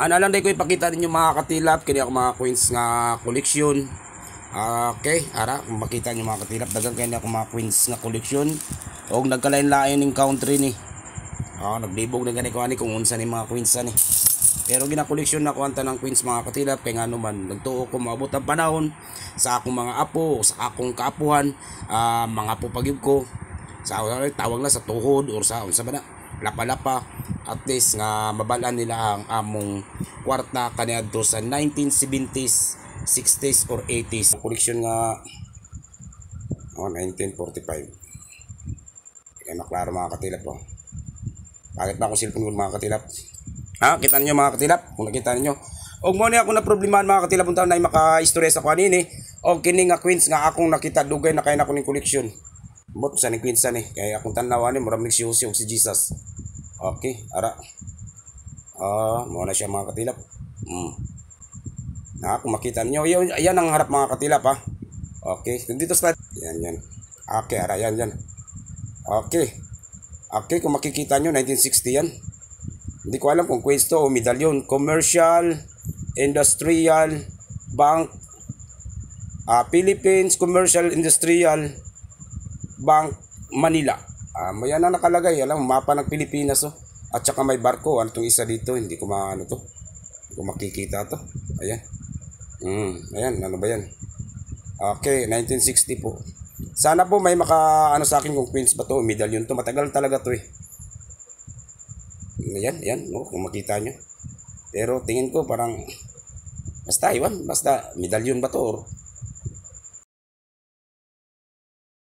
Ano lang day ko ipakita ninyo mga katilap kini ako mga coins nga koleksyon. Okay, ara kung makita nyo mga katilap, dagang kaya ako mga coins nga koleksyon. Og nagkalain-lain ning country ni. Naglibog na gani ko ani kung unsa ni mga coins ani. Pero ginakoleksyon na ko ang tanang coins mga katilap kay ngano man nagtuo ko maabot ang panahon sa akong mga apo, sa akong kaapuhan, mga apo pagyud ko. Sa tawag na sa tuhod or sa unsa ba na lapa-lapa, at least nga mabalaan nila ang among kwarta kaniadto sa 1970s, 60s or 80s. Koleksyon nga 1945. Kaya maklaro mga katilap po. Bakit na ako cellphone mga katilap? Kita niyo mga katilap, kung nakita niyo. Og mo ni ako na problemahan mga katilap unta na maka-istorya sa kanini. Og kini nga queens nga akong nakita dugay na kay nako ning koleksyon. Bot sa ni queens ni kay akong tanaw ani murag si Jose og si Jesus. Okay, ara. Mo na siya mga katilap. Kung makita niyo, yan ang harap mga katilap ha. Okay, dito sa yan. Okay, ara yan. Okay. Okay, kung makikita nyo, 1960 yan. Hindi ko alam kung queens to o medalyon. Commercial, Industrial, Bank, Philippines, Commercial, Industrial, Bank, Manila. Yan ang nakalagay. Alam, mapa ng Pilipinas. At saka may barko. Ano itong isa dito? Hindi ko maano to. Hindi ko makikita to. Ayan. Ayan, ano ba yan? Okay, 1960 po. Sana po may maka sa akin kung queens ba to, medalyon to. Matagal talaga to eh. Yan, kung makita nyo. Pero tingin ko parang basta medalyon ba to or